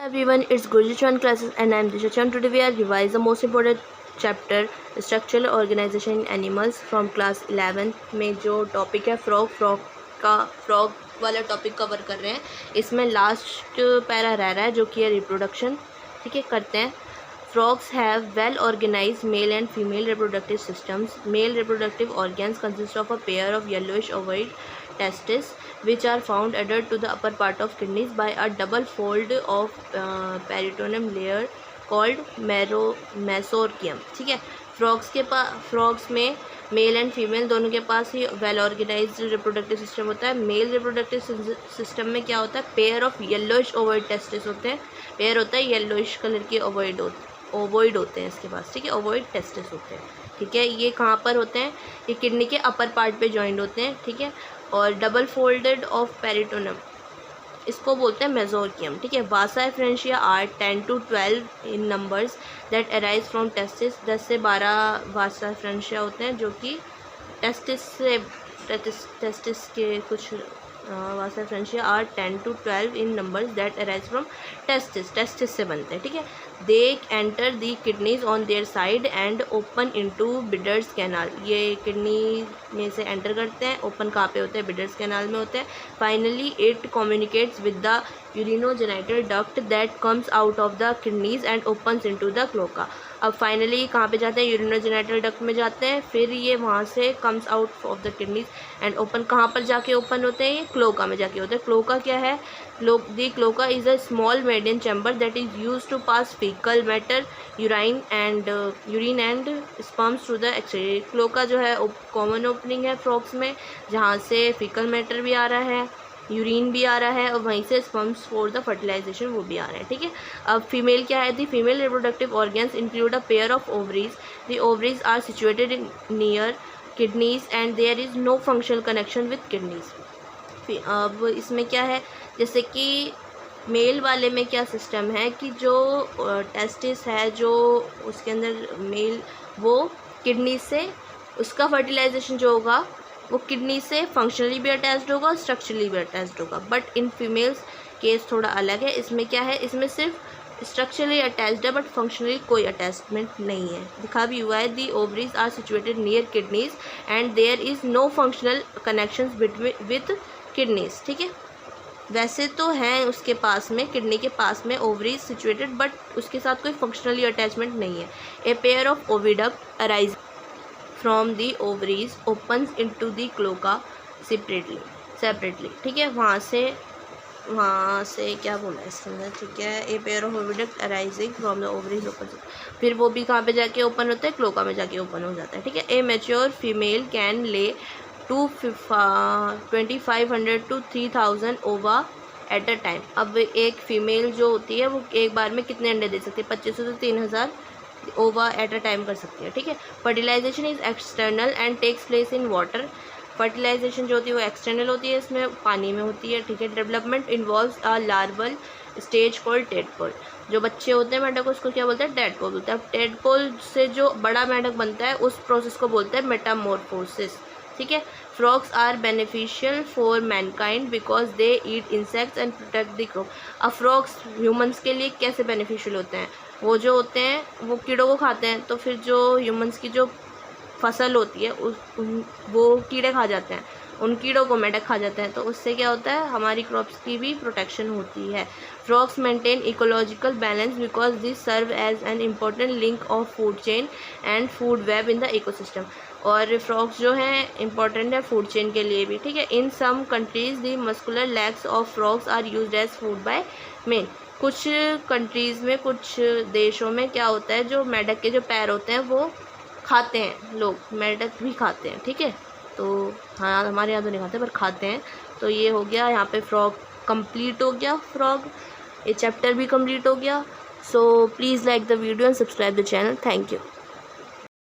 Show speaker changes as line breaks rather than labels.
Everyone, it's Gurjit Chauhan classes and I am Disha Chauhan. Today we are revise the most important chapter structural organization in animals from class 11 में जो topic है frog वाला topic cover कर रहे हैं। इसमें last para रह रहा है जो कि है रिप्रोडक्शन। ठीक है, करते हैं। Frogs have well organized male and female reproductive systems. Male reproductive organs consist of a pair of yellowish ovoid testes which are found adhered to the upper part of kidneys by a double fold of peritoneum layer called mesochorium. ठीक है, frogs में male and female दोनों के पास ही well organised reproductive system होता है। Male reproductive system में क्या होता है, pair of yellowish ovoid testis होते हैं। पेयर होता है येलोइश कलर के ओवॉइड होते हैं इसके पास। ठीक है, ओवॉइड टेस्टिस होते हैं। ठीक है, ये कहाँ पर होते हैं, ये किडनी के अपर पार्ट पे जॉइंट होते हैं। ठीक है, और डबल फोल्डेड ऑफ पेरिटोनियम इसको बोलते हैं मेसोचोरियम। ठीक है, vasa efferentia are 10 to 12 in numbers that arise from testis. 10 से 12 वासा एफरेंशिया होते हैं जो कि टेस्टिस के कुछ vasa efferentia are 10 to 12 in numbers that arise from testis से बनते हैं। ठीक है, they enter the kidneys on their side and open into Bidder's canal. ये किडनी में से एंटर करते हैं। ओपन कहाँ पे होते हैं, बिडर्स कैनाल में होते हैं। Finally it communicates with the urinogenital duct that comes out of the kidneys and opens into the cloaca. अब फाइनली कहाँ पे जाते हैं, यूरिनोजेनिटल डक्ट में जाते हैं। फिर ये वहाँ से comes out of the kidneys and open कहाँ पर जाके ओपन होते हैं, ये क्लोका में जाके होते हैं। क्लोका क्या है, the cloaca is a small median chamber that is use to pass fecal matter urine and sperms through the exchange. Cloaca जो है कॉमन ओपनिंग है फ्रॉग्स में, जहाँ से फीकल मैटर भी आ रहा है, यूरिन भी आ रहा है और वहीं से स्पर्म्स फॉर द फर्टिलाइजेशन वो भी आ रहे हैं। ठीक है, अब फीमेल क्या है, the female reproductive organs include a pair of ovaries. The ovaries are situated in near kidneys and there is no functional connection with kidneys. अब इसमें क्या है, जैसे कि मेल वाले में क्या सिस्टम है कि जो टेस्टिस है जो उसके अंदर मेल, वो किडनी से उसका फर्टिलाइजेशन जो होगा वो किडनी से फंक्शनली भी अटैच्ड होगा और स्ट्रक्चरली भी अटैच्ड होगा। बट इन फीमेल्स केस थोड़ा अलग है। इसमें क्या है, इसमें सिर्फ स्ट्रक्चरली अटैच्ड है बट फंक्शनली कोई अटैचमेंट नहीं है। दिखा भी हुआ है, the ovaries are situated near kidneys and there is no functional connections with kidneys. ठीक है, वैसे तो हैं उसके पास में, किडनी के पास में ओवरीज सिचुएटेड, बट उसके साथ कोई फंक्शनली अटैचमेंट नहीं है। A pair of oviduct arise from the ovaries opens into the cloaca separately. ठीक है, वहाँ से क्या बोला है इसके अंदर। ठीक है, a pair of oviduct arising from the ovaries open, फिर वो भी कहाँ पे जाके ओपन होता है, क्लोका में जाके ओपन हो जाता है। ठीक है, ए मैच्योर फीमेल कैन ले 2500 to 3000 ओवा एट अ टाइम। अब एक फीमेल जो होती है वो एक बार में कितने अंडे दे सकती है, 2500 से 3000 ओवा एट अ टाइम कर सकती है। ठीक है, fertilization is external and takes place in water. Fertilization जो होती है वो एक्सटर्नल होती है, इसमें पानी में होती है। ठीक है, development involves a larval stage called tadpole. जो बच्चे होते हैं मेंढक उसको क्या बोलते हैं, टेडपोल बोलते हैं। अब टेडपोल से जो बड़ा मेंढक बनता है उस प्रोसेस को बोलते हैं मेटामॉर्फोसिस। ठीक है, frogs are beneficial for mankind because they eat insects and protect the crop. अब फ्रॉग्स ह्यूमंस के लिए कैसे बेनिफिशियल होते हैं, वो जो होते हैं वो कीड़ों को खाते हैं, तो फिर जो ह्यूमंस की जो फसल होती है वो कीड़े खा जाते हैं, उन कीड़ों को मेंढक खा जाते हैं, तो उससे क्या होता है, हमारी क्रॉप्स की भी प्रोटेक्शन होती है। Frogs maintain ecological balance because this serve as an important link of food chain and food web in the ecosystem. और फ्रॉग्स जो हैं इंपॉर्टेंट है फूड चेन के लिए भी। ठीक है, in some countries the muscular legs of frogs are used as food by men. कुछ कंट्रीज़ में, कुछ देशों में क्या होता है, जो मेंढक के जो पैर होते हैं वो खाते हैं लोग, मेंढक भी खाते हैं। ठीक है, तो हाँ हमारे यहाँ तो नहीं खाते पर खाते हैं। तो ये हो गया यहाँ पे फ्रॉग कंप्लीट हो गया, फ्रॉग ये चैप्टर भी कंप्लीट हो गया। So please like the video and subscribe the channel. Thank you.